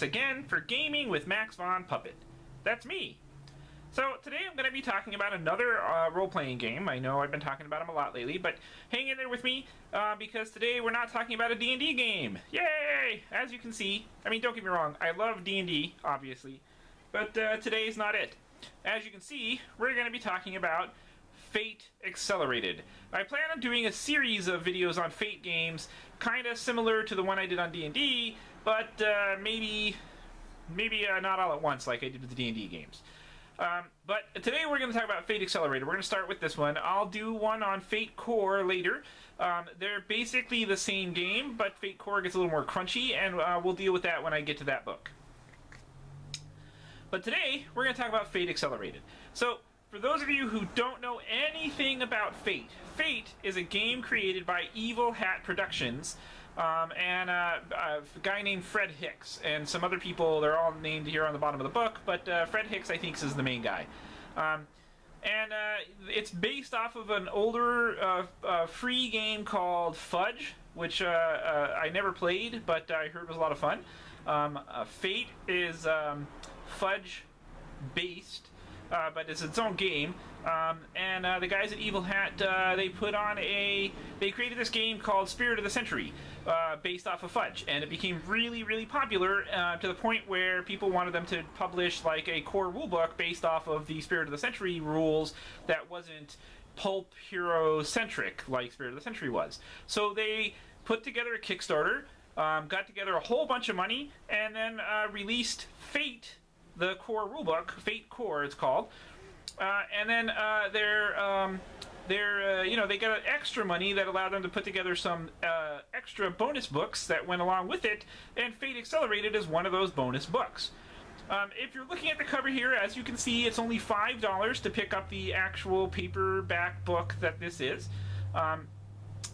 again for Gaming with Max Von Puppet. That's me. So today I'm going to be talking about another role-playing game. I know I've been talking about them a lot lately, but hang in there with me because today we're not talking about a D&D game. Yay! As you can see, I mean, don't get me wrong, I love D&D, obviously, but today's not it. As you can see, we're going to be talking about Fate Accelerated. I plan on doing a series of videos on Fate games, kind of similar to the one I did on D&D, but maybe not all at once like I did with the D&D games. But today we're going to talk about Fate Accelerated. We're going to start with this one. I'll do one on Fate Core later. They're basically the same game, but Fate Core gets a little more crunchy, and we'll deal with that when I get to that book. But today, we're going to talk about Fate Accelerated. So, for those of you who don't know anything about Fate, Fate is a game created by Evil Hat Productions, and a guy named Fred Hicks, and some other people. They're all named here on the bottom of the book, but Fred Hicks, I think, is the main guy. It's based off of an older free game called Fudge, which I never played, but I heard was a lot of fun. Fate is Fudge-based, but it's its own game. The guys at Evil Hat, they created this game called Spirit of the Century, based off of Fudge, and it became really, really popular to the point where people wanted them to publish like a core rulebook based off of the Spirit of the Century rules that wasn't pulp hero centric like Spirit of the Century was. So they put together a Kickstarter, got together a whole bunch of money, and then released Fate, the core rulebook, Fate Core it's called, and then they got extra money that allowed them to put together some extra bonus books that went along with it, and Fate Accelerated is one of those bonus books. If you're looking at the cover here, as you can see, it's only $5 to pick up the actual paperback book that this is.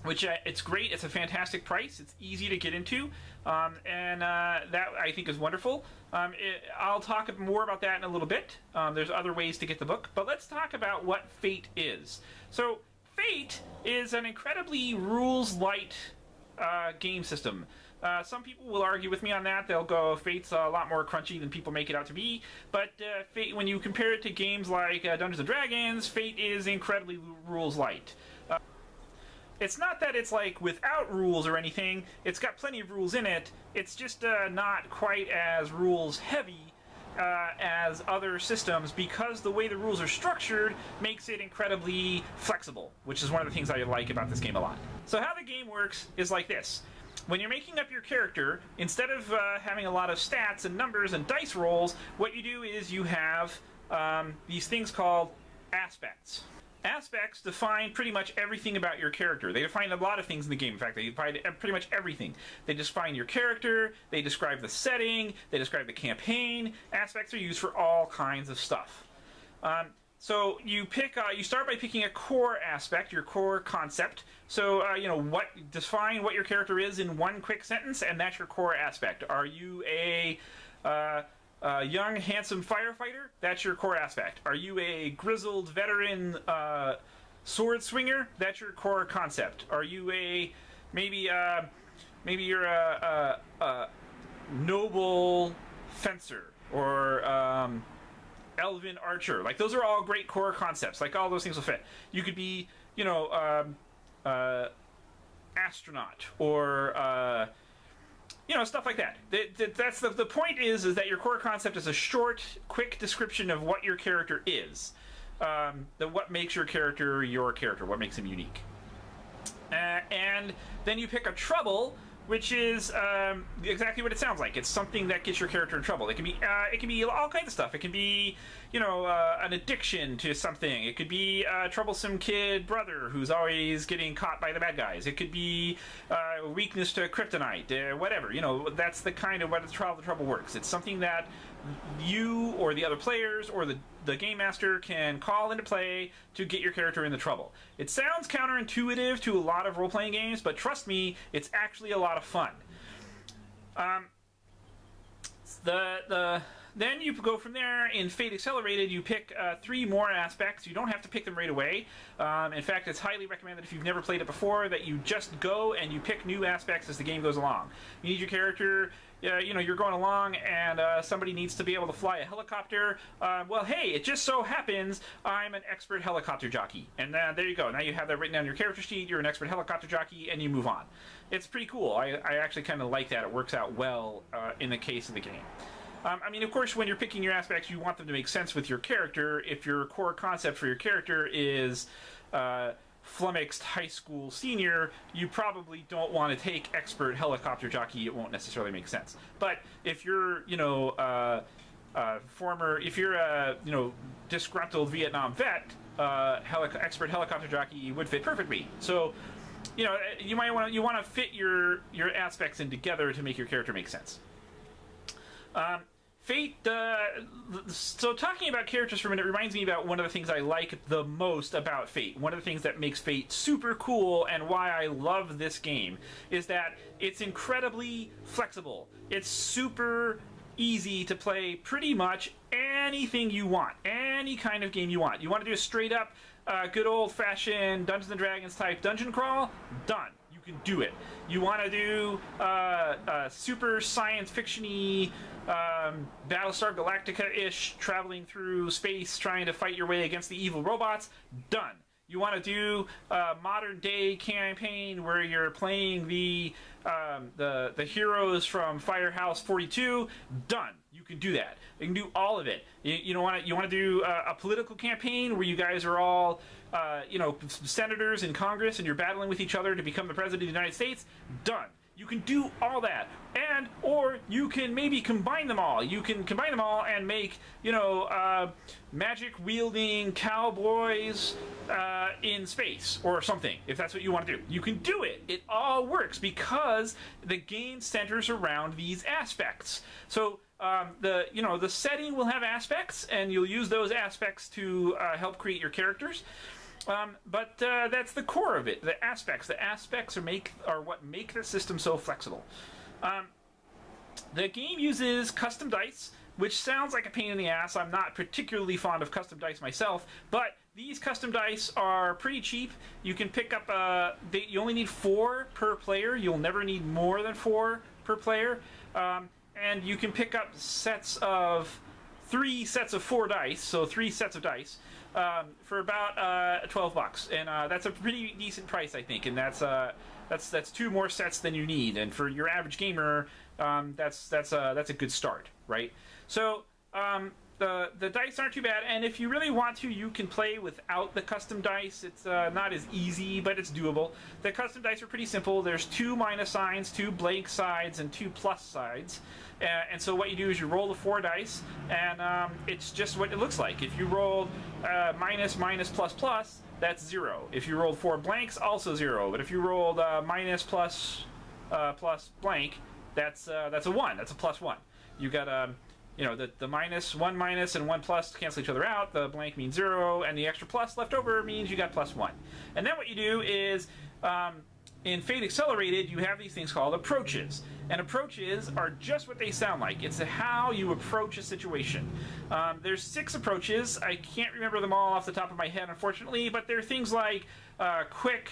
Which it's great. It's a fantastic price. It's easy to get into, and that I think is wonderful. I'll talk more about that in a little bit. There's other ways to get the book, but let's talk about what Fate is. So Fate is an incredibly rules-light game system. Some people will argue with me on that. They'll go, Fate's a lot more crunchy than people make it out to be. But Fate, when you compare it to games like Dungeons & Dragons, Fate is incredibly rules-light. It's not that it's like without rules or anything. It's got plenty of rules in it. It's just not quite as rules heavy as other systems, because the way the rules are structured makes it incredibly flexible, which is one of the things I like about this game a lot. So how the game works is like this. When you're making up your character, instead of having a lot of stats and numbers and dice rolls, what you do is you have these things called aspects. Aspects define pretty much everything about your character. They define a lot of things in the game. In fact, they define pretty much everything. They define your character, they describe the setting, they describe the campaign. Aspects are used for all kinds of stuff. So you start by picking a core aspect, your core concept. So, define what your character is in one quick sentence, and that's your core aspect. Are you a young, handsome firefighter? That's your core aspect. Are you a grizzled veteran sword swinger? That's your core concept. Are you maybe you're a noble fencer or elven archer? Like, those are all great core concepts. Like, all those things will fit. You could be, astronaut or stuff like that. That's the point is that your core concept is a short, quick description of what your character is. What makes your character, what makes him unique. And then you pick a trouble, which is exactly what it sounds like. It's something that gets your character in trouble. It can be all kinds of stuff. It can be, an addiction to something. It could be a troublesome kid brother who's always getting caught by the bad guys. It could be weakness to kryptonite, whatever. That's the kind of what the trouble works. It's something that you or the other players or the game master can call into play to get your character in the trouble. It sounds counterintuitive to a lot of role-playing games, but trust me, it's actually a lot of fun. Then you go from there. In Fate Accelerated, you pick 3 more aspects. You don't have to pick them right away. In fact, it's highly recommended if you've never played it before that you just go and you pick new aspects as the game goes along. You need your character you know, you're going along and somebody needs to be able to fly a helicopter. Well, hey, it just so happens I'm an expert helicopter jockey, and there you go. Now you have that written down on your character sheet. You're an expert helicopter jockey, and you move on. It's pretty cool. I actually kind of like that. It works out well in the case of the game. I mean, of course, when you're picking your aspects, you want them to make sense with your character. If your core concept for your character is flummoxed high school senior, you probably don't want to take expert helicopter jockey. It won't necessarily make sense. But if you're, you know, if you're a, you know, disgruntled Vietnam vet, expert helicopter jockey would fit perfectly. So, you know, you want to fit your aspects in together to make your character make sense. Fate, so talking about characters for a minute reminds me about one of the things I like the most about Fate. One of the things that makes Fate super cool and why I love this game is that it's incredibly flexible. It's super easy to play pretty much anything you want, any kind of game you want. You want to do a straight up, good old-fashioned Dungeons & Dragons type dungeon crawl? Done. You can do it. You want to do super science fiction-y, Battlestar Galactica-ish, traveling through space, trying to fight your way against the evil robots? Done. You want to do a modern-day campaign where you're playing the heroes from Firehouse 42? Done. You can do that. You can do all of it. You want to do a political campaign where you guys are all you know, senators in Congress and you're battling with each other to become the president of the United States? Done. You can do all that, or you can maybe combine them all. You can combine them all and make, you know, magic-wielding cowboys in space or something, if that's what you want to do. You can do it. It all works because the game centers around these aspects. So the setting will have aspects, and you'll use those aspects to help create your characters. But that's the core of it. The aspects are what make the system so flexible. The game uses custom dice, which sounds like a pain in the ass. I'm not particularly fond of custom dice myself, but these custom dice are pretty cheap. You can pick up you only need 4 per player. You'll never need more than 4 per player. And you can pick up sets of 3 sets of 4 dice, so 3 sets of dice, for about $12, and that's a pretty decent price, I think. And that's 2 more sets than you need, and for your average gamer, that's a good start, right? So the dice aren't too bad, and if you really want to, you can play without the custom dice. It's not as easy, but it's doable. The custom dice are pretty simple. There's 2 minus signs, 2 blank sides, and 2 plus sides. And so what you do is you roll the 4 dice, and it's just what it looks like. If you rolled minus, minus, plus, plus, that's 0. If you rolled 4 blanks, also 0. But if you rolled minus, plus, plus, blank, that's a 1. That's a plus 1. You got you know, the minus, 1 minus, and 1 plus cancel each other out. The blank means 0, and the extra plus left over means you got plus 1. And then what you do is, in Fate Accelerated, you have these things called approaches. And approaches are just what they sound like. It's how you approach a situation. There's 6 approaches. I can't remember them all off the top of my head, unfortunately, but they're things like quick,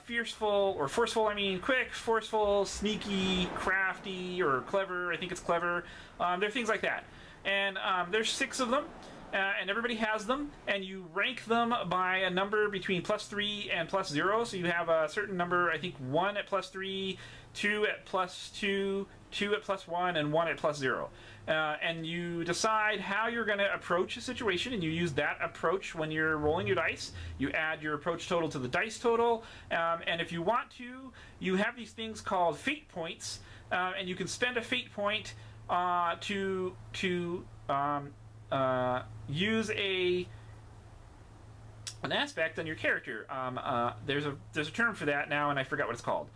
forceful, I mean, quick, forceful, sneaky, crafty, or clever. I think it's clever. They're things like that. And there's 6 of them. And everybody has them, and you rank them by a number between +3 and +0. So you have a certain number, I think 1 at +3, 2 at +2, 2 at +1, and 1 at +0. And you decide how you're going to approach a situation, and you use that approach when you're rolling your dice. You add your approach total to the dice total, and if you want to, you have these things called fate points, and you can spend a fate point to use an aspect on your character. There's a term for that now, and I forgot what it's called.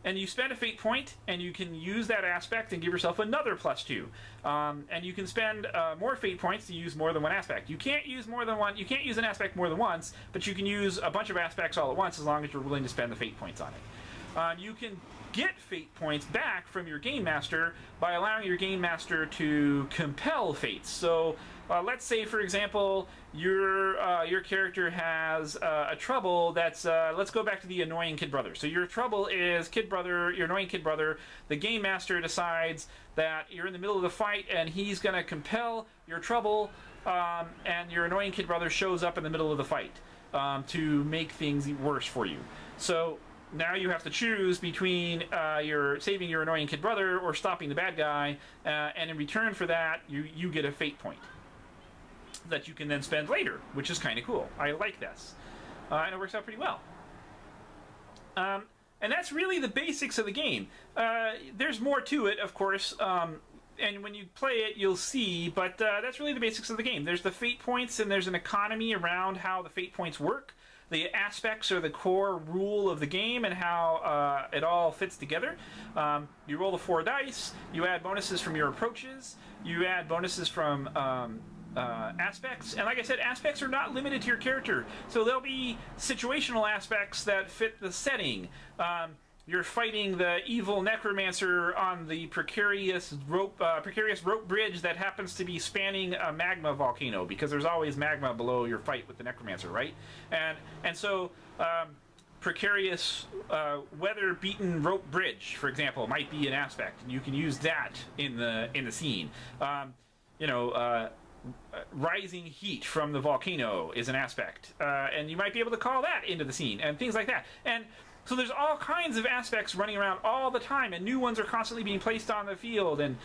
And you spend a fate point, and you can use that aspect and give yourself another +2. And you can spend more fate points to use more than one aspect. You can't use more than one. You can't use an aspect more than once, but you can use a bunch of aspects all at once as long as you're willing to spend the fate points on it. You can get fate points back from your game master by allowing your game master to compel fates. So let's say, for example, your character has a trouble that's let's go back to the annoying kid brother. So your trouble is kid brother, your annoying kid brother. The game master decides that you're in the middle of the fight and he's going to compel your trouble, and your annoying kid brother shows up in the middle of the fight to make things worse for you. So now you have to choose between your saving your annoying kid brother or stopping the bad guy, and in return for that, you get a fate point that you can then spend later, which is kind of cool. I like this, and it works out pretty well. And that's really the basics of the game. There's more to it, of course, and when you play it, you'll see, but that's really the basics of the game. There's the fate points, and there's an economy around how the fate points work. The aspects are the core rule of the game and how it all fits together. You roll the 4 dice, you add bonuses from your approaches, you add bonuses from aspects, and like I said, aspects are not limited to your character. So there'll be situational aspects that fit the setting. You're fighting the evil necromancer on the precarious rope bridge that happens to be spanning a magma volcano, because there's always magma below your fight with the necromancer, right? And so precarious weather-beaten rope bridge, for example, might be an aspect, and you can use that in the scene. Rising heat from the volcano is an aspect, and you might be able to call that into the scene, and things like that. And so there's all kinds of aspects running around all the time, and new ones are constantly being placed on the field, and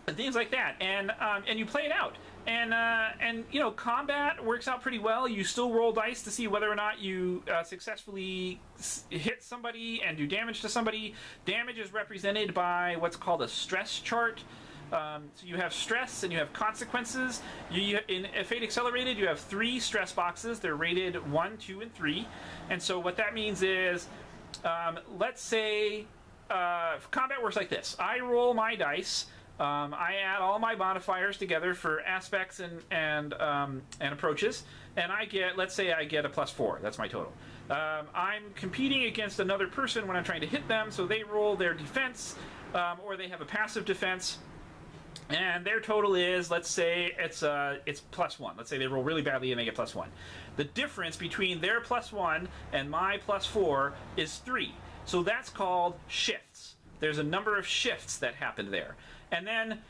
things like that. And you play it out, and you know, combat works out pretty well. You still roll dice to see whether or not you successfully hit somebody and do damage to somebody. Damage is represented by what's called a stress chart. So you have stress and you have consequences. In Fate Accelerated, you have 3 stress boxes. They're rated 1, 2, and 3. And so what that means is, let's say combat works like this. I roll my dice. I add all my modifiers together for aspects and approaches, and I get, let's say I get a +4. That's my total. I'm competing against another person when I'm trying to hit them, so they roll their defense, or they have a passive defense. And their total is, let's say it's +1. Let's say they roll really badly and they get +1. The difference between their +1 and my +4 is 3. So that's called shifts. There's a number of shifts that happened there. And then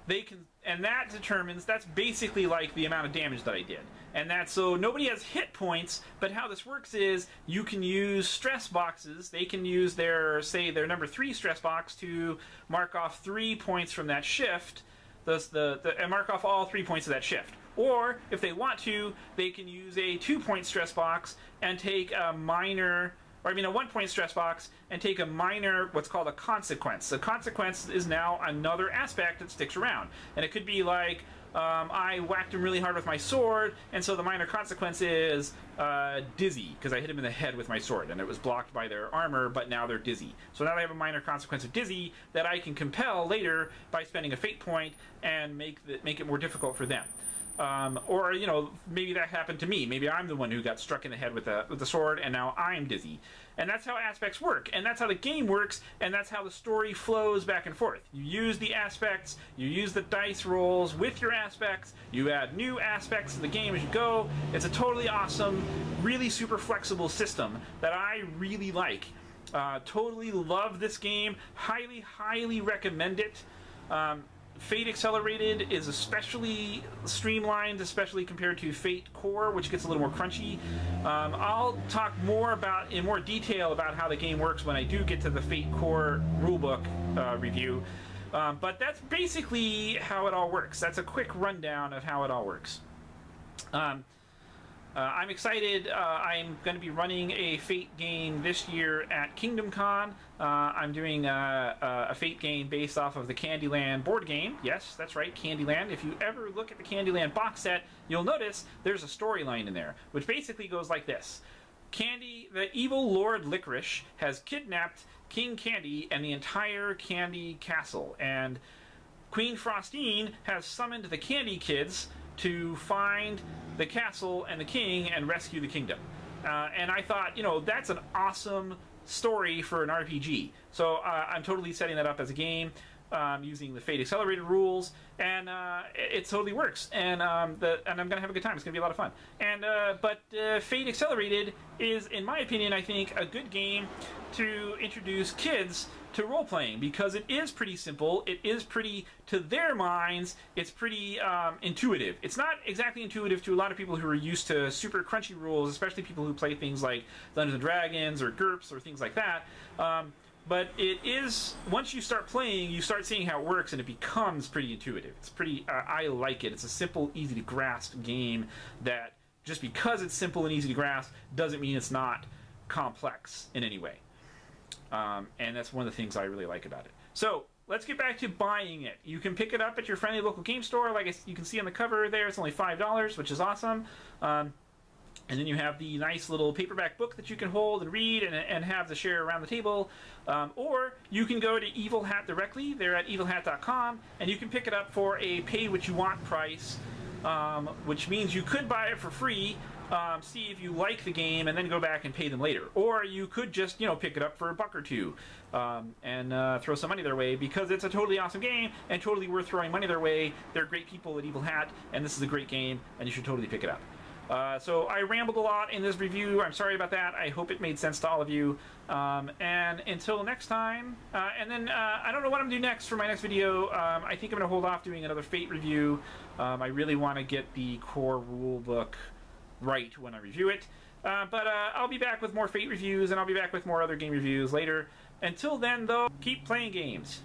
that determines, that's basically like the amount of damage that I did. And that's, so nobody has hit points, but how this works is you can use stress boxes. They can use their number 3 stress box to mark off 3 points from that shift, and mark off all 3 points of that shift. Or, if they want to, they can use a 2-point stress box and take a 1-point stress box and take a minor, what's called a consequence. The consequence is now another aspect that sticks around. And it could be like, I whacked him really hard with my sword, and so the minor consequence is dizzy, because I hit him in the head with my sword, and it was blocked by their armor, but now they're dizzy. So now they have a minor consequence of dizzy that I can compel later by spending a fate point and make it more difficult for them. Or, you know, maybe that happened to me. Maybe I'm the one who got struck in the head with the sword, and now I'm dizzy. And that's how aspects work, and that's how the game works, and that's how the story flows back and forth. You use the aspects, you use the dice rolls with your aspects, you add new aspects to the game as you go. It's a totally awesome, really super flexible system that I really like. Totally love this game. Highly, highly recommend it. Fate Accelerated is especially streamlined, especially compared to Fate Core, which gets a little more crunchy. I'll talk in more detail about how the game works when I do get to the Fate Core rulebook review. But that's basically how it all works. That's a quick rundown of how it all works. I'm excited. I'm going to be running a Fate game this year at Kingdom Con. I'm doing a Fate game based off of the Candyland board game. Yes, that's right, Candyland. If you ever look at the Candyland box set, you'll notice there's a storyline in there, which basically goes like this. The evil Lord Licorice has kidnapped King Candy and the entire Candy Castle, and Queen Frostine has summoned the Candy Kids to find the castle and the king and rescue the kingdom. And I thought, you know, that's an awesome story for an RPG. So I'm totally setting that up as a game. Using the Fate Accelerated rules, and it totally works. And I'm gonna have a good time. It's gonna be a lot of fun. And but Fate Accelerated is, in my opinion, I think a good game to introduce kids to role playing, because it is pretty simple. It is pretty, to their minds, it's pretty intuitive. It's not exactly intuitive to a lot of people who are used to super crunchy rules, especially people who play things like Dungeons and Dragons or GURPS or things like that. But it is, once you start playing, you start seeing how it works, and it becomes pretty intuitive. It's pretty, I like it. It's a simple, easy to grasp game that, just because it's simple and easy to grasp, doesn't mean it's not complex in any way. And that's one of the things I really like about it. So, let's get back to buying it. You can pick it up at your friendly local game store. Like you can see on the cover there, it's only $5, which is awesome. And then you have the nice little paperback book that you can hold and read and have to share around the table. Or you can go to Evil Hat directly. They're at evilhat.com, and you can pick it up for a pay what you want price, which means you could buy it for free, see if you like the game, and then go back and pay them later. Or you could just, pick it up for $1 or $2 and throw some money their way, because it's a totally awesome game and totally worth throwing money their way. They're great people at Evil Hat, and this is a great game, and you should totally pick it up. So I rambled a lot in this review. I'm sorry about that. I hope it made sense to all of you. And until next time, and then I don't know what I'm going to do next for my next video. I think I'm going to hold off doing another Fate review. I really want to get the core rule book right when I review it. But I'll be back with more Fate reviews, and I'll be back with more other game reviews later. Until then, though, keep playing games.